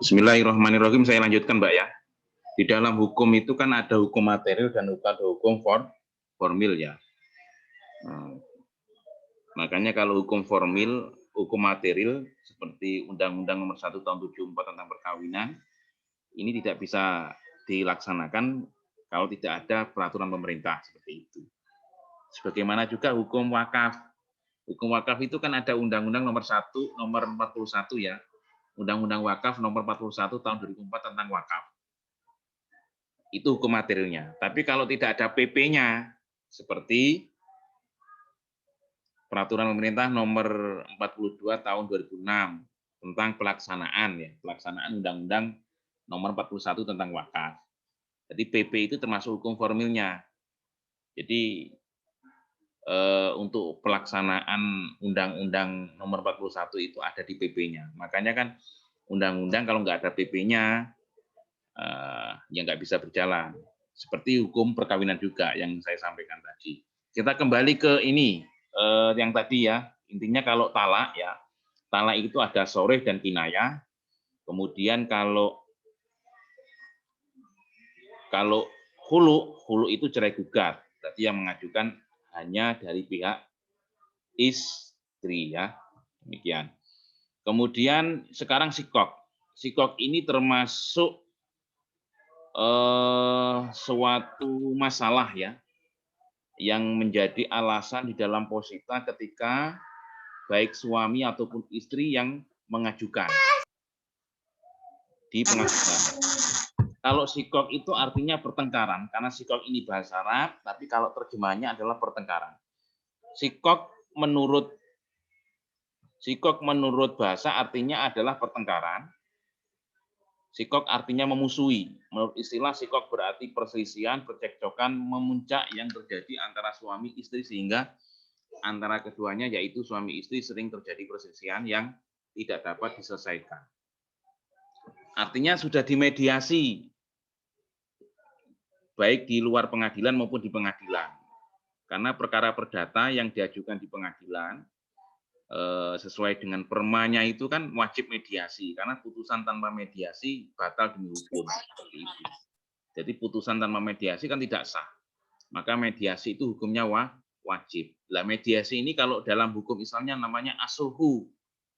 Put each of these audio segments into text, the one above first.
Bismillahirrahmanirrahim. Saya lanjutkan, Mbak ya. Di dalam hukum itu kan ada hukum material dan ada hukum formil ya. Makanya kalau hukum formil, hukum material seperti Undang-Undang Nomor 1 Tahun 74 tentang perkawinan, ini tidak bisa dilaksanakan kalau tidak ada peraturan pemerintah seperti itu. Sebagaimana juga hukum wakaf. Hukum wakaf itu kan ada Undang-Undang Nomor 1, Nomor 41 ya. Undang-Undang Wakaf Nomor 41 Tahun 2004 tentang wakaf. Itu hukum materialnya. Tapi kalau tidak ada PP-nya, seperti Peraturan Pemerintah Nomor 42 Tahun 2006 tentang pelaksanaan ya, pelaksanaan Undang-Undang Nomor 41 tentang wakaf. Jadi PP itu termasuk hukum formilnya. Jadi untuk pelaksanaan Undang-Undang Nomor 41 itu ada di PP-nya. Makanya kan undang-undang kalau nggak ada PP-nya ya nggak bisa berjalan. Seperti hukum perkawinan juga yang saya sampaikan tadi. Kita kembali ke ini yang tadi ya. Intinya kalau talak ya, talak itu ada soreh dan kinayah. Kemudian kalau hulu itu cerai gugat. Berarti yang mengajukan hanya dari pihak istri ya. Demikian. Kemudian sekarang sikok. Sikok ini termasuk suatu masalah ya yang menjadi alasan di dalam posita ketika baik suami ataupun istri yang mengajukan di pengadilan. Kalau sikok itu artinya pertengkaran, karena sikok ini bahasa Arab, tapi kalau terjemahannya adalah pertengkaran. Sikok menurut bahasa artinya adalah pertengkaran. Sikok artinya memusuhi. Menurut istilah sikok berarti perselisihan, percekcokan, memuncak yang terjadi antara suami istri sehingga antara keduanya yaitu suami istri sering terjadi perselisihan yang tidak dapat diselesaikan. Artinya sudah dimediasi baik di luar pengadilan maupun di pengadilan. Karena perkara perdata yang diajukan di pengadilan sesuai dengan permanya itu kan wajib mediasi, karena putusan tanpa mediasi batal demi hukum. Jadi putusan tanpa mediasi kan tidak sah. Maka mediasi itu hukumnya wajib. Lah mediasi ini kalau dalam hukum Islamnya namanya asuhu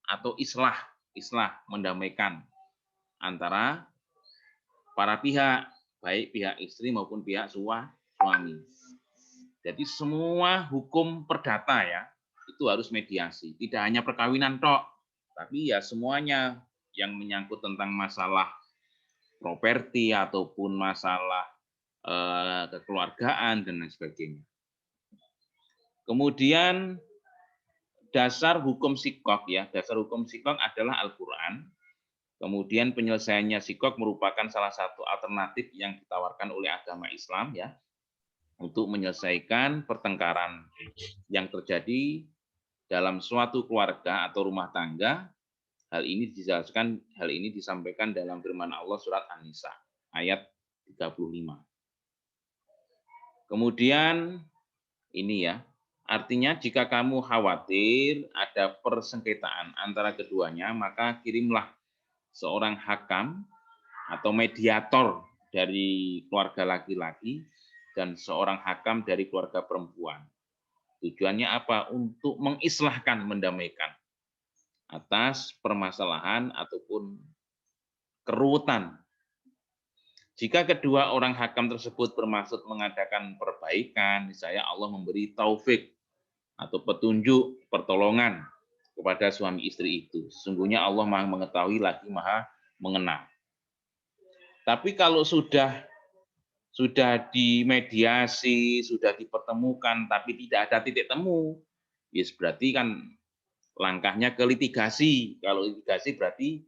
atau islah mendamaikan antara para pihak, baik pihak istri maupun pihak suami. Jadi semua hukum perdata ya itu harus mediasi. Tidak hanya perkawinan tok, tapi ya semuanya yang menyangkut tentang masalah properti ataupun masalah kekeluargaan dan lain sebagainya. Kemudian dasar hukum sikok ya, dasar hukum sikok adalah Al-Qur'an. Kemudian penyelesaiannya sikok merupakan salah satu alternatif yang ditawarkan oleh agama Islam ya untuk menyelesaikan pertengkaran yang terjadi dalam suatu keluarga atau rumah tangga. Hal ini dijelaskan, hal ini disampaikan dalam firman Allah surat An-Nisa ayat 35. Kemudian ini ya, artinya jika kamu khawatir ada persengketaan antara keduanya, maka kirimlah seorang hakam atau mediator dari keluarga laki-laki dan seorang hakam dari keluarga perempuan. Tujuannya apa? Untuk mengislahkan, mendamaikan atas permasalahan ataupun keruwetan. Jika kedua orang hakam tersebut bermaksud mengadakan perbaikan, misalnya Allah memberi taufik atau petunjuk, pertolongan kepada suami istri itu. Sesungguhnya Allah Maha mengetahui lagi Maha mengenal. Tapi kalau sudah dimediasi, sudah dipertemukan, tapi tidak ada titik temu, ya berarti kan langkahnya ke litigasi. Kalau litigasi berarti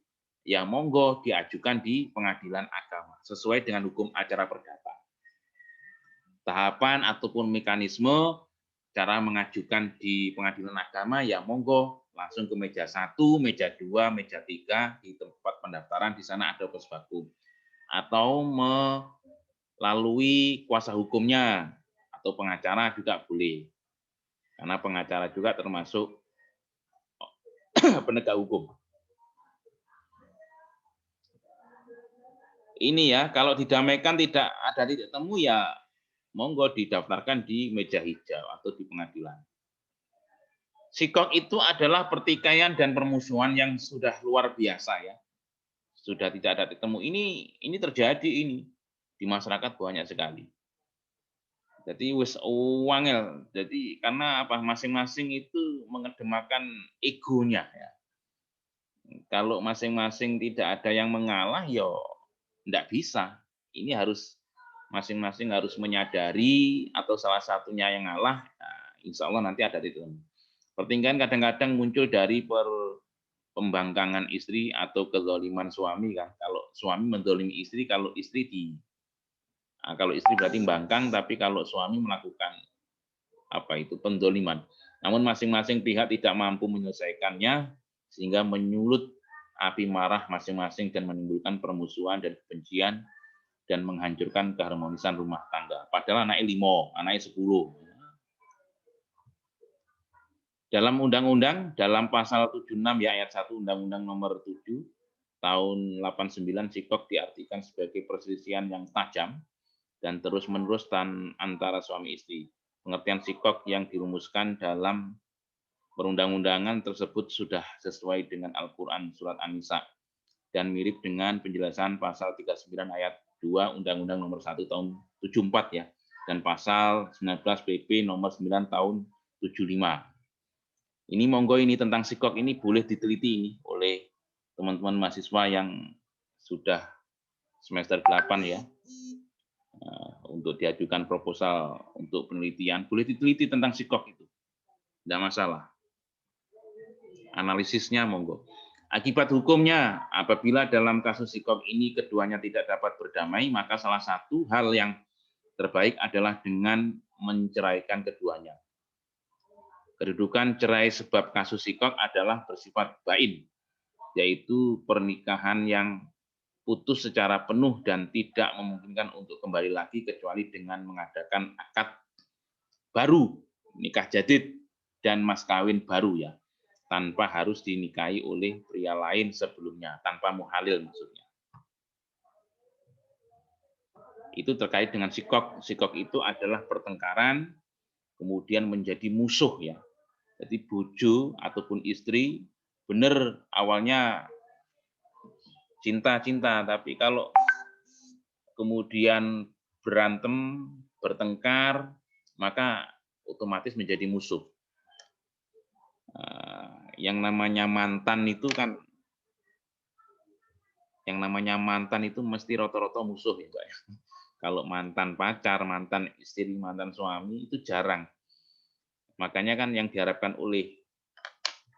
ya monggo diajukan di pengadilan agama sesuai dengan hukum acara perdata. Tahapan ataupun mekanisme cara mengajukan di pengadilan agama ya monggo langsung ke meja 1, meja 2, meja 3 di tempat pendaftaran, di sana ada Pusbakum. Atau melalui kuasa hukumnya atau pengacara juga boleh. Karena pengacara juga termasuk penegak hukum. Ini ya, kalau didamaikan tidak ada titik temu ya monggo didaftarkan di meja hijau atau di pengadilan. Sikok itu adalah pertikaian dan permusuhan yang sudah luar biasa ya. Sudah tidak ada titik temu. Ini terjadi ini di masyarakat banyak sekali. Jadi wis wangel. Jadi karena apa? Masing-masing itu mengedepankan egonya ya. Kalau masing-masing tidak ada yang mengalah, ya tidak bisa. Ini harus masing-masing harus menyadari atau salah satunya yang ngalah. Nah, insya Allah nanti ada titik temu. Pertikaian kadang-kadang muncul dari pembangkangan istri atau kezaliman suami kan. Kalau suami mendolimi istri, kalau istri kalau istri berarti membangkang, tapi kalau suami melakukan pendoliman. Namun masing-masing pihak tidak mampu menyelesaikannya sehingga menyulut api marah masing-masing dan menimbulkan permusuhan dan kebencian dan menghancurkan keharmonisan rumah tangga. Padahal anaknya 5, anaknya 10. Dalam undang-undang, dalam pasal 76 ya ayat 1 Undang-Undang nomor 7 tahun 89, sikok diartikan sebagai perselisihan yang tajam dan terus-menerus antara suami istri. Pengertian sikok yang dirumuskan dalam perundang-undangan tersebut sudah sesuai dengan Al-Quran Surat An-Nisa dan mirip dengan penjelasan pasal 39 ayat 2 Undang-Undang nomor 1 tahun 74 ya, dan pasal 19 PP nomor 9 tahun 75. Ini monggo ini tentang sikok ini boleh diteliti ini oleh teman-teman mahasiswa yang sudah semester 8 ya. Untuk diajukan proposal untuk penelitian, boleh diteliti tentang sikok itu. Tidak masalah. Analisisnya monggo. Akibat hukumnya, apabila dalam kasus sikok ini keduanya tidak dapat berdamai, maka salah satu hal yang terbaik adalah dengan menceraikan keduanya. Kedudukan cerai sebab kasus sikok adalah bersifat bain, yaitu pernikahan yang putus secara penuh dan tidak memungkinkan untuk kembali lagi kecuali dengan mengadakan akad baru, nikah jadid dan mas kawin baru ya, tanpa harus dinikahi oleh pria lain sebelumnya, tanpa muhalil maksudnya. Itu terkait dengan sikok. Sikok itu adalah pertengkaran kemudian menjadi musuh ya. Jadi bojo ataupun istri benar awalnya cinta-cinta, tapi kalau kemudian berantem, bertengkar, maka otomatis menjadi musuh. Yang namanya mantan itu kan, mesti rata-rata musuh ya, Mbak ya. Kalau mantan pacar, mantan istri, mantan suami itu jarang. Makanya kan yang diharapkan oleh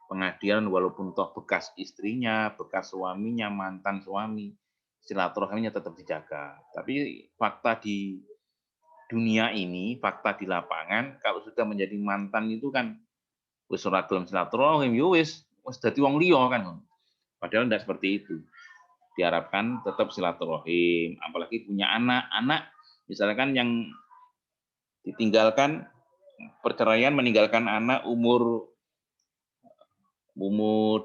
pengadilan walaupun toh bekas istrinya, bekas suaminya, mantan suami, silaturahminya tetap dijaga. Tapi fakta di dunia ini, fakta di lapangan, kalau sudah menjadi mantan itu kan wis ora gelem silaturahim, yo wis dadi wong liya kan. Padahal tidak seperti itu. Diharapkan tetap silaturahim, apalagi punya anak-anak, misalkan yang ditinggalkan perceraian meninggalkan anak umur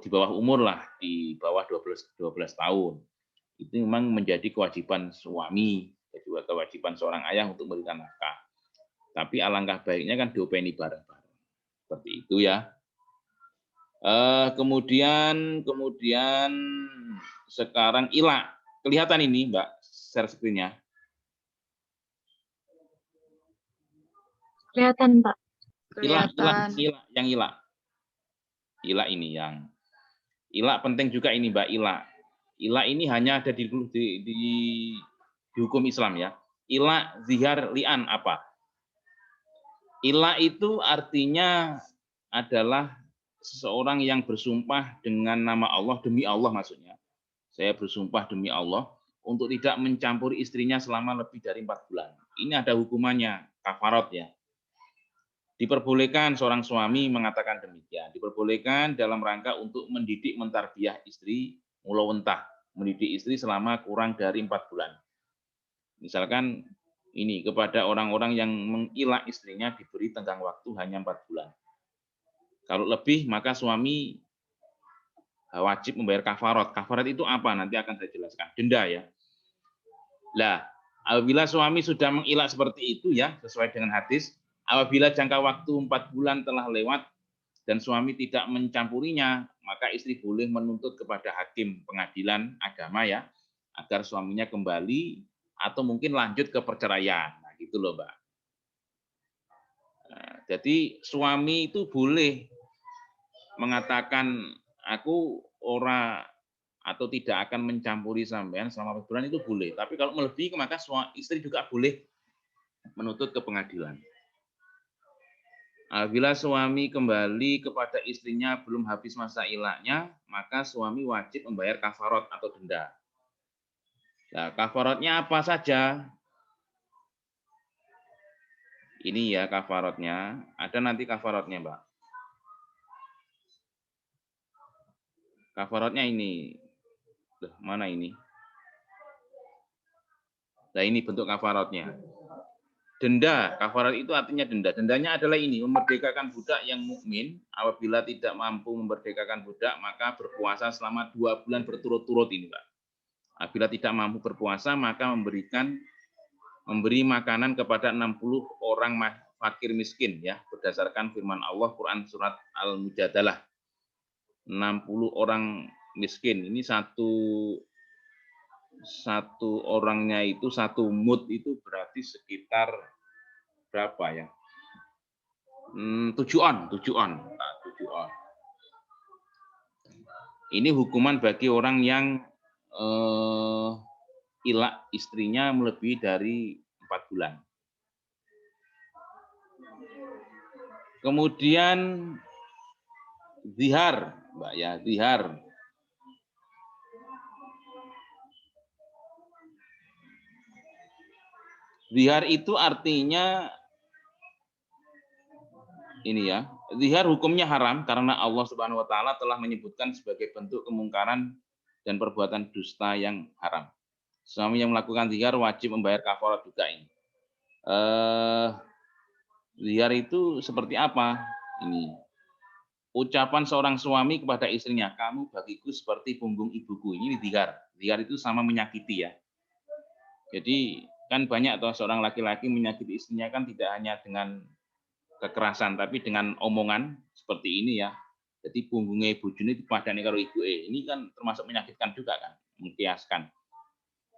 di bawah umur lah, di bawah 12 tahun. Itu memang menjadi kewajiban suami, juga kewajiban seorang ayah untuk memberikan nafkah. Tapi alangkah baiknya kan diopeni bareng-bareng. Seperti itu ya. Kemudian sekarang Ila. Kelihatan ini, Mbak, share screen-nya. Kelihatan, Pak. Ila, yang Ila. Ila ini yang ila penting juga ini Mbak, ila. Ila ini hanya ada di hukum Islam ya. Ila, zihar, li'an apa? Ila itu artinya adalah seseorang yang bersumpah dengan nama Allah, demi Allah maksudnya. Saya bersumpah demi Allah untuk tidak mencampuri istrinya selama lebih dari 4 bulan. Ini ada hukumannya, kafarat ya. Diperbolehkan seorang suami mengatakan demikian. Diperbolehkan dalam rangka untuk mendidik mentarbiyah istri mulawentah, mendidik istri selama kurang dari 4 bulan. Misalkan ini kepada orang-orang yang mengilak istrinya diberi tenggang waktu hanya 4 bulan. Kalau lebih maka suami wajib membayar kafarat. Kafarat itu apa? Nanti akan saya jelaskan. Denda ya. Lah, apabila suami sudah mengilak seperti itu ya, sesuai dengan hadis, apabila jangka waktu 4 bulan telah lewat dan suami tidak mencampurinya, maka istri boleh menuntut kepada hakim pengadilan agama ya, agar suaminya kembali atau mungkin lanjut ke perceraian. Nah, gitu loh, Mbak. Nah, jadi suami itu boleh mengatakan aku ora atau tidak akan mencampuri sampean selama 4 bulan itu boleh. Tapi kalau melebihi maka istri juga boleh menuntut ke pengadilan. Apabila suami kembali kepada istrinya belum habis masa ilaknya, maka suami wajib membayar kafarat atau denda. Nah, kafaratnya apa saja? Ini ya kafaratnya. Ada nanti kafaratnya, Mbak. Kafaratnya ini. Loh, mana ini? Nah, ini bentuk kafaratnya. Denda, kafarat itu artinya denda. Dendanya adalah ini, memerdekakan budak yang mukmin. Apabila tidak mampu memerdekakan budak, maka berpuasa selama 2 bulan berturut-turut ini, Pak. Apabila tidak mampu berpuasa, maka memberi makanan kepada 60 orang fakir miskin ya, berdasarkan firman Allah Quran surat Al-Mujadalah. 60 orang miskin. Ini satu orangnya itu satu mud itu berarti sekitar berapa ya? 7 on. Nah, 7 on. Ini hukuman bagi orang yang ilak istrinya melebihi dari 4 bulan. Kemudian zihar, Mbak ya, zihar. Zihar itu artinya ini ya, zihar hukumnya haram karena Allah Subhanahu wa taala telah menyebutkan sebagai bentuk kemungkaran dan perbuatan dusta yang haram. Suami yang melakukan zihar wajib membayar kafarat juga ini. Zihar itu seperti apa? Ini ucapan seorang suami kepada istrinya, kamu bagiku seperti punggung ibuku. Ini zihar. Zihar itu sama menyakiti ya. Jadi kan banyak toh seorang laki-laki menyakiti istrinya kan tidak hanya dengan kekerasan, tapi dengan omongan seperti ini ya. Jadi punggungnya ibu Juni dipadani karo ibu ini kan termasuk menyakitkan juga kan, mengkiaskan.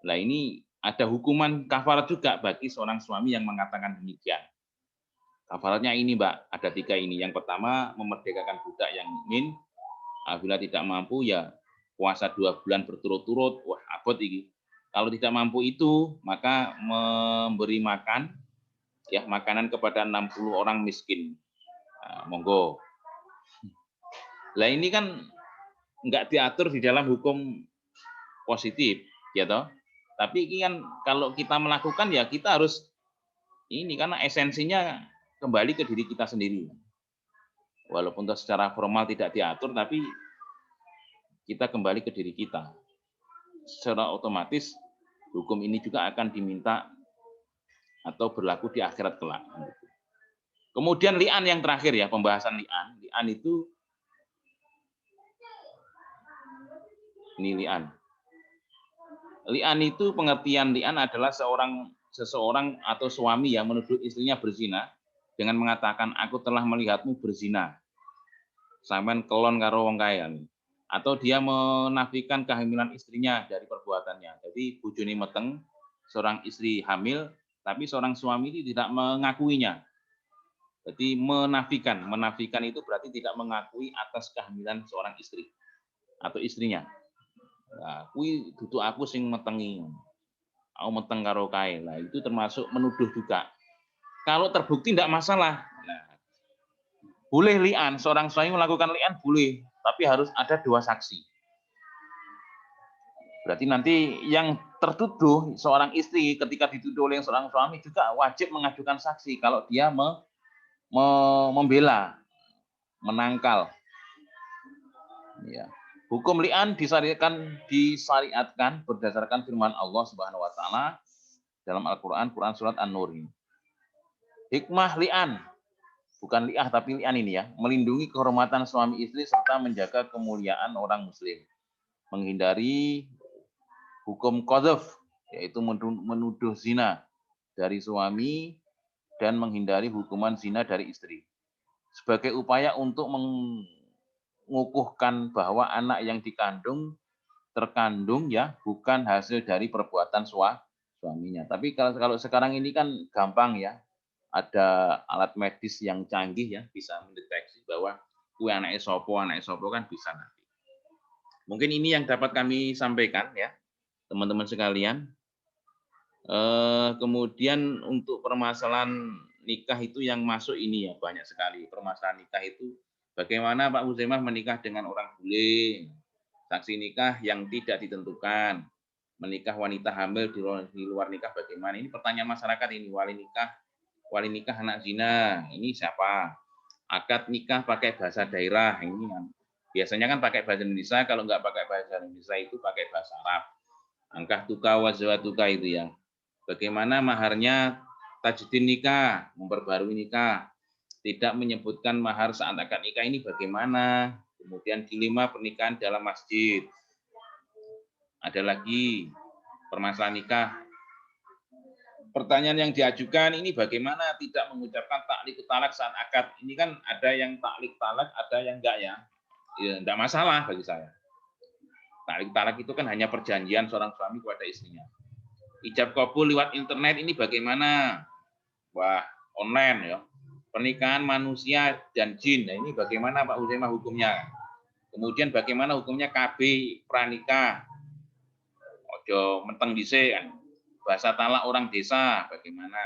Nah ini ada hukuman kafarat juga bagi seorang suami yang mengatakan demikian. Kafaratnya ini Mbak, ada 3 ini. Yang pertama memerdekakan budak yang mukmin. Apabila tidak mampu ya puasa 2 bulan berturut-turut. Wah abot ini. Kalau tidak mampu itu maka memberi makan ya makanan kepada 60 orang miskin. Nah, monggo. Lah ini kan enggak diatur di dalam hukum positif, ya toh. Tapi ini kan kalau kita melakukan ya kita harus ini karena esensinya kembali ke diri kita sendiri. Walaupun secara formal tidak diatur, tapi kita kembali ke diri kita. Secara otomatis hukum ini juga akan diminta atau berlaku di akhirat kelak. Kemudian li'an yang terakhir ya, pembahasan li'an. Li'an itu ini li'an. Li'an itu pengertian li'an adalah seseorang atau suami yang menuduh istrinya berzina dengan mengatakan aku telah melihatmu berzina. Sampean kelon karo wong kaya. Atau dia menafikan kehamilan istrinya dari perbuatannya. Jadi bojone meteng, seorang istri hamil, tapi seorang suami ini tidak mengakuinya. Jadi menafikan itu berarti tidak mengakui atas kehamilan seorang istri atau istrinya. Nah, kui dudu aku sing metengi. Aku meteng karo kae. Nah, itu termasuk menuduh juga. Kalau terbukti tidak masalah. Nah, boleh li'an, seorang suami melakukan li'an boleh, tapi harus ada 2 saksi. Berarti nanti yang tertuduh seorang istri ketika dituduh oleh seorang suami juga wajib mengajukan saksi kalau dia membela, menangkal. Ya. Hukum li'an disyariatkan berdasarkan firman Allah Subhanahu wa taala dalam Al-Qur'an, Quran surat An-Nur ini. Hikmah li'an, bukan li'ah tapi li'an ini ya, melindungi kehormatan suami istri serta menjaga kemuliaan orang muslim. Menghindari hukum qadzaf, yaitu menuduh zina dari suami dan menghindari hukuman zina dari istri. Sebagai upaya untuk mengukuhkan bahwa anak yang terkandung ya bukan hasil dari perbuatan suaminya. Tapi kalau sekarang ini kan gampang ya, ada alat medis yang canggih ya bisa mendeteksi bahwa anaknya sopo kan bisa nanti. Mungkin ini yang dapat kami sampaikan ya teman-teman sekalian. Kemudian untuk permasalahan nikah itu yang masuk ini ya banyak sekali permasalahan nikah itu. Bagaimana Pak Huzaimah menikah dengan orang bule, saksi nikah yang tidak ditentukan, menikah wanita hamil di luar nikah bagaimana? Ini pertanyaan masyarakat ini, wali nikah anak zina, ini siapa? Akad nikah pakai bahasa daerah, ini kan. Biasanya kan pakai bahasa Indonesia, kalau nggak pakai bahasa Indonesia itu pakai bahasa Arab. Angkah tuka wazawatuka itu ya. Bagaimana maharnya tajdid nikah, memperbarui nikah. Tidak menyebutkan mahar saat akad nikah ini bagaimana. Kemudian dilema pernikahan dalam masjid. Ada lagi permasalahan nikah. Pertanyaan yang diajukan ini bagaimana tidak mengucapkan taklik talak saat akad. Ini kan ada yang taklik talak, ada yang enggak ya. Ya enggak masalah bagi saya. Taklik talak itu kan hanya perjanjian seorang suami kepada istrinya. Ijab kabul lewat internet ini bagaimana? Wah, online ya. Pernikahan manusia dan jin. Nah, ini bagaimana Pak Huzaimah hukumnya? Kemudian bagaimana hukumnya KB pranikah? Ojo menteng dhisik kan. Bahasa talak orang desa bagaimana?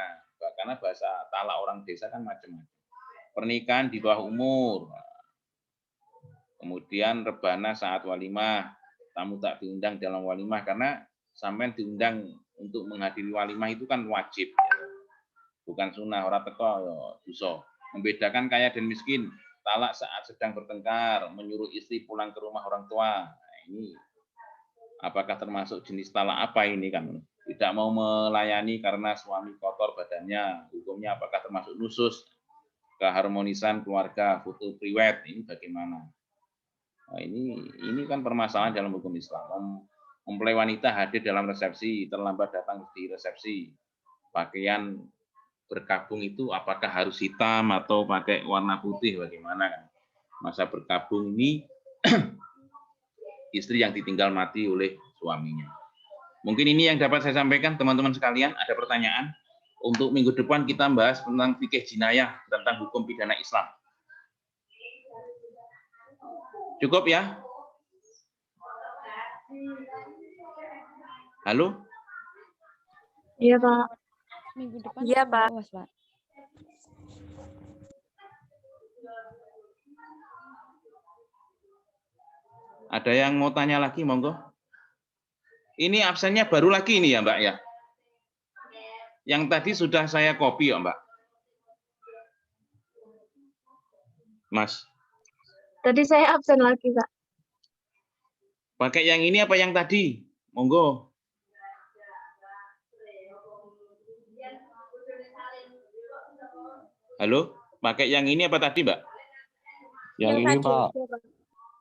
Karena bahasa talak orang desa kan macam-macam. Pernikahan di bawah umur. Kemudian rebana saat walimah. Tamu tak diundang dalam walimah karena sampean diundang untuk menghadiri walimah itu kan wajib. Bukan sunnah, orang teko ya dosa. Membedakan kaya dan miskin, talak saat sedang bertengkar, menyuruh istri pulang ke rumah orang tua. Nah, ini apakah termasuk jenis talak apa ini kan? Tidak mau melayani karena suami kotor badannya. Hukumnya apakah termasuk nusus? Keharmonisan keluarga, foto priwet, ini bagaimana? Nah, ini kan permasalahan dalam hukum Islam. Mempelai wanita hadir dalam resepsi, terlambat datang di resepsi. Pakaian berkabung itu apakah harus hitam atau pakai warna putih bagaimana kan? Masa berkabung ini istri yang ditinggal mati oleh suaminya. Mungkin ini yang dapat saya sampaikan teman-teman sekalian. Ada pertanyaan? Untuk minggu depan kita bahas tentang fikih jinayah, tentang hukum pidana Islam. Cukup ya? Halo? Iya, Pak. Minggu depan Iya, Pak. awas, Pak. Ada yang mau tanya lagi, monggo? Ini absennya baru lagi ini ya, Mbak ya? Yang tadi sudah saya copy ya, Mbak? Mas? Tadi saya absen lagi, Pak. Pakai yang ini apa yang tadi? Monggo. Halo? Pakai yang ini apa tadi, Mbak? Yang ini, Pak.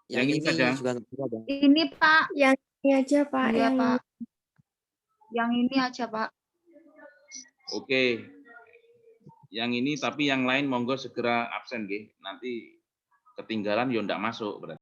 Yang ini saja. Juga ada. Ini, Pak. Yang ini aja, Pak. Iya, yang Pak. Yang ini aja, Pak. Oke. Yang ini tapi yang lain monggo segera absen nggih. Nanti ketinggalan ya ndak masuk berarti.